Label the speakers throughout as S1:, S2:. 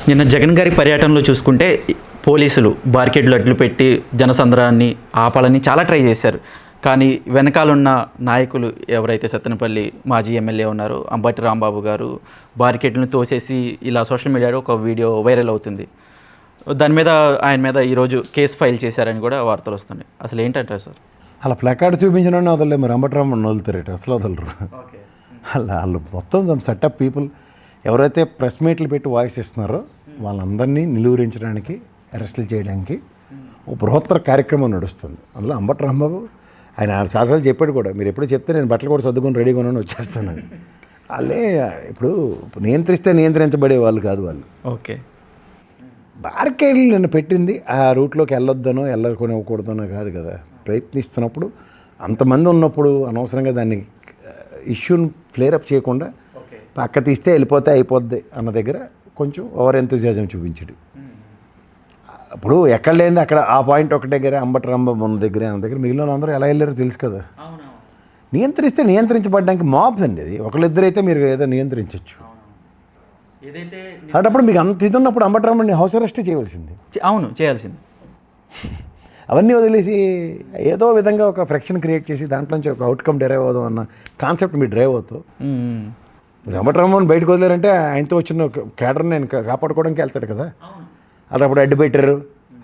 S1: నిన్న జగన్ గారి పర్యటనలో చూసుకుంటే పోలీసులు బార్కెట్లు అడ్లు పెట్టి జనసంద్రాన్ని ఆపాలని చాలా ట్రై చేశారు. కానీ వెనకాలన్న నాయకులు ఎవరైతే సత్తెనపల్లి మాజీ ఎమ్మెల్యే ఉన్నారో అంబటి రాంబాబు గారు బార్కెట్లను తోసేసి ఇలా సోషల్ మీడియాలో ఒక వీడియో వైరల్ అవుతుంది. దాని మీద ఆయన మీద ఈరోజు కేసు ఫైల్ చేశారని కూడా వార్తలు వస్తున్నాయి. అసలు ఏంటంటారు సార్?
S2: అలా ప్లకార్డ్ చూపించిన వదలలే, మరి అంబటి రాంబాబు వదులుతారట, అసలు వదలరు. వాళ్ళు మొత్తం సెటప్ పీపుల్ ఎవరైతే ప్రెస్ మీట్లు పెట్టి వాయిస్ ఇస్తున్నారో వాళ్ళందరినీ నిలువరించడానికి, అరెస్టులు చేయడానికి ఓ బృహత్తర కార్యక్రమం నడుస్తుంది. అందులో అంబటి రాంబాబు ఆయన చాలాసార్లు చెప్పాడు కూడా, మీరు ఎప్పుడు చెప్తే నేను బట్టలు కూడా సర్దుకొని రెడీగా ఉన్నాను వచ్చేస్తానని. వాళ్ళే ఇప్పుడు నియంత్రిస్తే నియంత్రించబడే వాళ్ళు కాదు వాళ్ళు.
S1: ఓకే,
S2: బార్కేడ్లు నన్ను పెట్టింది ఆ రూట్లోకి వెళ్ళొద్దనో వెళ్ళకొనివ్వకూడదనో కాదు కదా. ప్రయత్నిస్తున్నప్పుడు అంతమంది ఉన్నప్పుడు అనవసరంగా దాన్ని ఇష్యూని ఫ్లేరప్ చేయకుండా పక్క తీస్తే వెళ్ళిపోతే అయిపోద్ది అన్న దగ్గర కొంచెం ఓవర్ ఎంతూజియాజం చూపించాడు. ఇప్పుడు ఎక్కడ లేనిది అక్కడ ఆ పాయింట్ ఒక దగ్గర అంబటి రాంబాబు ఉన్న దగ్గర అన్న దగ్గర మిగిలిన అందరూ ఎలా వెళ్ళారో తెలుసు కదా. నియంత్రిస్తే నియంత్రించబడడానికి మాప్ అండి అది. ఒకళ్ళిద్దరైతే మీరు ఏదో నియంత్రించవచ్చు. అటప్పుడు మీకు అంత ఇది ఉన్నప్పుడు అంబటి రాంబాబుని హౌస్ అరెస్ట్ చేయవలసింది.
S1: అవును, చేయాల్సింది.
S2: అవన్నీ వదిలేసి ఏదో విధంగా ఒక ఫ్రిక్షన్ క్రియేట్ చేసి దాంట్లోంచి ఒక అవుట్కమ్ డెరైవ్ అవుదాం అన్న కాన్సెప్ట్ మీరు డ్రైవ్ అవుతావు. అంబటి రాంబాబుని బయటకు వదిలేరంటే ఆయనతో వచ్చిన కేడర్ని ఆయన కాపాడుకోవడానికి వెళ్తాడు కదా. అలా అప్పుడు అడ్డు పెట్టారు.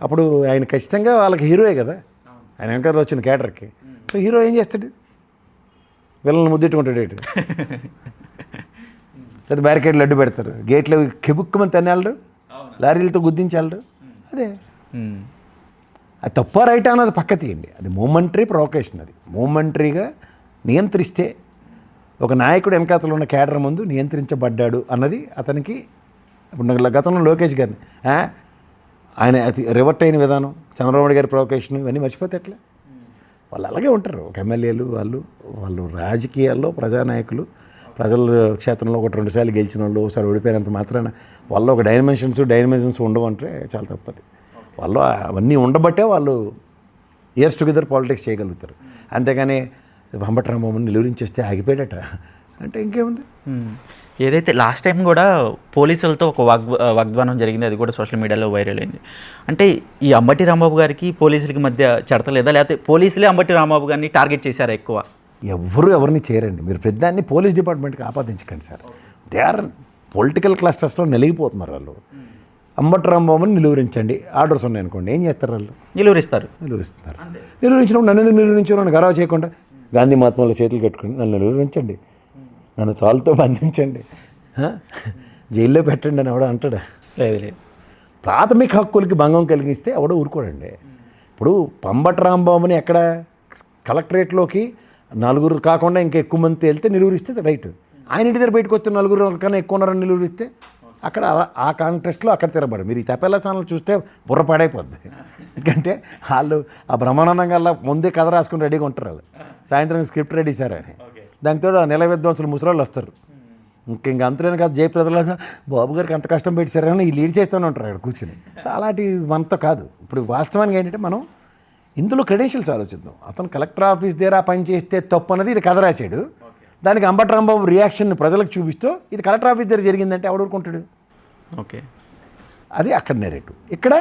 S2: అప్పుడు ఆయన ఖచ్చితంగా వాళ్ళకి హీరోయే కదా, ఆయన వెనకాల వచ్చిన కేడర్కి. సో హీరో ఏం చేస్తాడు? వీళ్ళని ముద్దెట్టుకుంటాడు ఏంటి? లేదా బ్యారికేడ్లు అడ్డు పెడతారు, గేట్లు కెబుక్కుమని తన్నేళ్ళడు, లారీలతో గుద్దించాలడు. అదే అది తప్ప రైట్ అన్నది పక్క తీయండి. అది మూమెంటరీ ప్రొవకేషన్. అది మూమెంటరీగా నియంత్రిస్తే ఒక నాయకుడు వెనకాతలో ఉన్న కేడర్ ముందు నియంత్రించబడ్డాడు అన్నది అతనికి. ఇప్పుడు గతంలో లోకేష్ గారిని ఆయన అతి రివర్ట్ అయిన విధానం, చంద్రబాబు గారి ప్రొవకేషన్, ఇవన్నీ మర్చిపోతే ఎట్లా? వాళ్ళు అలాగే ఉంటారు. ఒక ఎమ్మెల్యేలు వాళ్ళు రాజకీయాల్లో ప్రజానాయకులు, ప్రజల క్షేత్రంలో ఒకటి రెండు సార్లు గెలిచిన వాళ్ళు ఒకసారి ఓడిపోయినంత మాత్రాన వాళ్ళు ఒక డైమెన్షన్స్ ఉండవంటే చాలా తప్పది. వాళ్ళు అవన్నీ ఉండబట్టే వాళ్ళు ఇయర్స్ టుగెదర్ పాలిటిక్స్ చేయగలుగుతారు. అంతేగాని అంబటి రాంబాబుని నిలువరించేస్తే ఆగిపోయాడట అంటే ఇంకేముంది.
S1: ఏదైతే లాస్ట్ టైం కూడా పోలీసులతో ఒక వాగ్దానం జరిగింది, అది కూడా సోషల్ మీడియాలో వైరల్ అయింది. అంటే ఈ అంబటి రాంబాబు గారికి పోలీసులకి మధ్య చెడతలేదా, లేకపోతే పోలీసులే అంబటి రాంబాబు గారిని టార్గెట్ చేశారా ఎక్కువ?
S2: ఎవరిని చేయరండి. మీరు పెద్దాన్ని పోలీస్ డిపార్ట్మెంట్కి ఆపాదించకండి సార్. దే ఆర్ పొలిటికల్ క్లస్టర్స్లో నలిగిపోతున్నారు వాళ్ళు. అంబటి రాంబాబుని నిలువరించండి, ఆర్డర్స్ ఉన్నాయనుకోండి, ఏం చేస్తారు వాళ్ళు? నిలువరిస్తున్నారు. నిలువరించినప్పుడు నన్ను ఎందుకు నిలువరించారు? నన్ను గర్వ చేయకుండా గాంధీ మహాత్మాల చేతులు కట్టుకుని నన్ను నిలువరించండి, నన్ను తాళ్ళతో బంధించండి, జైల్లో పెట్టండి అని ఎవడో అంటాడా? ప్రాథమిక హక్కులకి భంగం కలిగిస్తే ఎవడో ఊరుకోడండి. ఇప్పుడు అంబటి రాంబాబుని ఎక్కడ కలెక్టరేట్లోకి నలుగురు కాకుండా ఇంకా ఎక్కువ మంది వెళ్తే నిలువరిస్తే రైట్. ఆయన ఇంటి దగ్గర బయటకు వస్తే నలుగురు కన్నా ఎక్కువ ఉన్నారని నిలువరిస్తే అక్కడ ఆ కాంటెస్ట్లో అక్కడ తిరగబడు. మీరు ఈ తపేలా ఛానల్ చూస్తే బుర్ర పాడైపోద్ది. ఎందుకంటే వాళ్ళు ఆ బ్రహ్మానందంగా ముందే కథ రాసుకుని రెడీగా ఉంటారు. వాళ్ళు సాయంత్రం స్క్రిప్ట్ రెడీ సార్ అని, దానితో నెల విద్వాంసులు ముసలాళ్ళు వస్తారు. ఇంక అంతలేని కాదు, జయప్రదలాగా బాబు గారికి అంత కష్టం పెట్టారని ఈ లీడ్ చేస్తూనే ఉంటారు అక్కడ కూర్చొని. సో అలాంటి మనతో కాదు. ఇప్పుడు వాస్తవానికి ఏంటంటే మనం ఇందులో క్రెడెన్షియల్స్ ఆలోచిద్దాం. అతను కలెక్టర్ ఆఫీస్ దగ్గర పని చేస్తే తప్పు అన్నది ఇది కథ రాశాడు. దానికి అంబటి రాంబాబు రియాక్షన్ ప్రజలకు చూపిస్తూ ఇది కలెక్టర్ ఆఫీస్ దగ్గర జరిగిందంటే ఎవడుకుంటాడు?
S1: ఓకే,
S2: అది అక్కడ నెరేటివ్. ఇక్కడ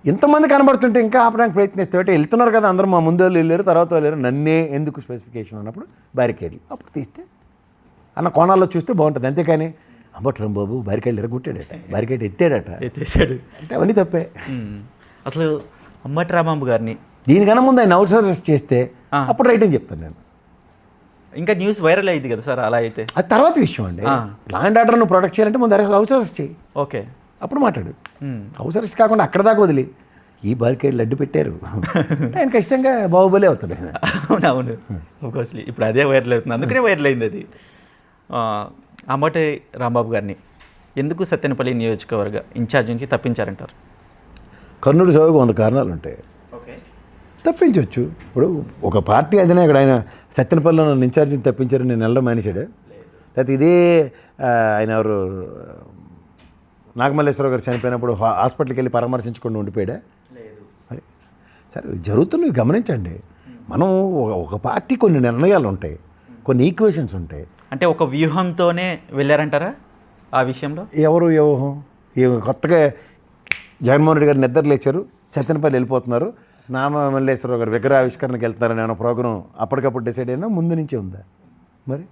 S2: ఇంతమంది కనబడుతుంటే ఇంకా ఆపడానికి ప్రయత్నిస్తే వెళ్తున్నారు కదా అందరూ, మా ముందు వాళ్ళు వెళ్ళారు, తర్వాత వెళ్ళారు, నన్నే ఎందుకు స్పెసిఫికేషన్ అన్నప్పుడు బ్యారికేడ్లు అప్పుడు తీస్తే అన్న కోణాల్లో చూస్తే బాగుంటుంది. అంతేకాని అంబటి రాంబాబు బ్యారికేడ్లు ఎరగొట్టాడట, బ్యారికేడ్
S1: ఎత్తేసాడు
S2: అంటే అవన్నీ తప్పే.
S1: అసలు అంబటి రాంబాబు గారిని
S2: దీనికన్నా ముందు ఆయన హౌస్ అరెస్ట్ చేస్తే అప్పుడు రైట్ అని చెప్తాను నేను.
S1: ఇంకా న్యూస్ వైరల్ అయ్యింది కదా సార్, అలా అయితే
S2: అది తర్వాత విషయం అండి. లా అండ్ ఆర్డర్ నువ్వు ప్రొటెక్ట్ చేయాలంటే ముందు హౌస్ అరెస్ట్ చేయి.
S1: ఓకే,
S2: అప్పుడు మాట్లాడు. హౌస్ అరెస్ట్ కాకుండా అక్కడ దాకా వదిలి ఈ బార్కేడ్లు అడ్డు పెట్టారు ఆయన ఖచ్చితంగా బాహుబలి అవుతాడు.
S1: అవునవును, ఆఫ్కోర్స్లీ ఇప్పుడు అదే వైరల్ అవుతుంది, అందుకనే వైరల్ అయింది అది. అంబటి రాంబాబు గారిని ఎందుకు సత్తెనపల్లి నియోజకవర్గ ఇన్ఛార్జ్ నుంచి తప్పించారంటారు?
S2: కర్నూలు సభకు 100 కారణాలు ఉంటాయి. తప్పించవచ్చు. ఇప్పుడు ఒక పార్టీ అధినాయకుడు ఆయన సత్తెనపల్లిలో నన్ను ఇన్ఛార్జిని తప్పించారని నేను వెళ్ళడం మానేశాడు. లేకపోతే ఇదే ఆయన ఎవరు నాగమల్లేశ్వరరావు గారు చనిపోయినప్పుడు హాస్పిటల్కి వెళ్ళి పరామర్శించకుండా ఉండిపోయాడా? మరి సరే జరుగుతున్నవి గమనించండి. మనం ఒక పార్టీ కొన్ని నిర్ణయాలు ఉంటాయి, కొన్ని ఈక్వేషన్స్ ఉంటాయి.
S1: అంటే ఒక వ్యూహంతోనే వెళ్ళారంటారా ఆ విషయంలో?
S2: ఎవరు వ్యూహం? ఈ కొత్తగా జగన్మోహన్ రెడ్డి గారు నిద్ర లేచారు, సత్యనపల్లి వెళ్ళిపోతున్నారు, నామమల్లేశ్వరరావు గారు విగ్రహావిష్కరణకి వెళ్తున్నారని ఏమైనా ప్రోగ్రాం అప్పటికప్పుడు డిసైడ్ అయినా ముందు నుంచే ఉందా? మరి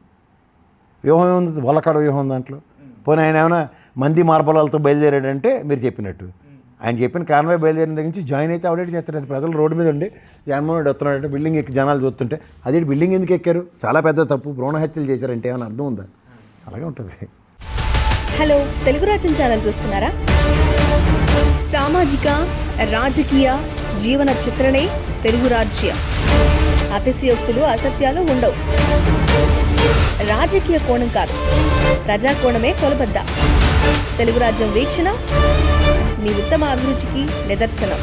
S2: వ్యూహం ఏముంది? వల్లకాడ వ్యూహం దాంట్లో. పోనీ ఆయన ఏమైనా మంది మార్బలాలతో బయలుదేరాడంటే మీరు చెప్పినట్టు, ఆయన చెప్పిన కాన్వాయ్ బయలుదేరిన దగ్గర నుంచి జాయిన్ అయితే అప్డేట్ చేస్తారు. అది ప్రజలు రోడ్డు మీద ఉండి జగన్మోహన్ రెడ్డి వస్తున్నాడంటే బిల్డింగ్ ఎక్కి జనాలు చూస్తుంటే అది బిల్డింగ్ ఎందుకు ఎక్కారు? చాలా పెద్ద తప్పు, భ్రూణ హత్యలు చేశారంటే ఏమైనా అర్థం ఉందా? అలాగే ఉంటుంది.
S3: హలో, తెలుగు రాజ్యం ఛానల్ చూస్తున్నారా? సామాజిక రాజకీయ జీవన చిత్రణే తెలుగు రాజ్యం. అతిశయోక్తులు అసత్యాలు ఉండవు. రాజకీయ కోణం కాదు, ప్రజా కోణమే కొలబద్ద. తెలుగు రాజ్యం వీక్షణ మీ ఉత్తమ అభిరుచికి నిదర్శనం.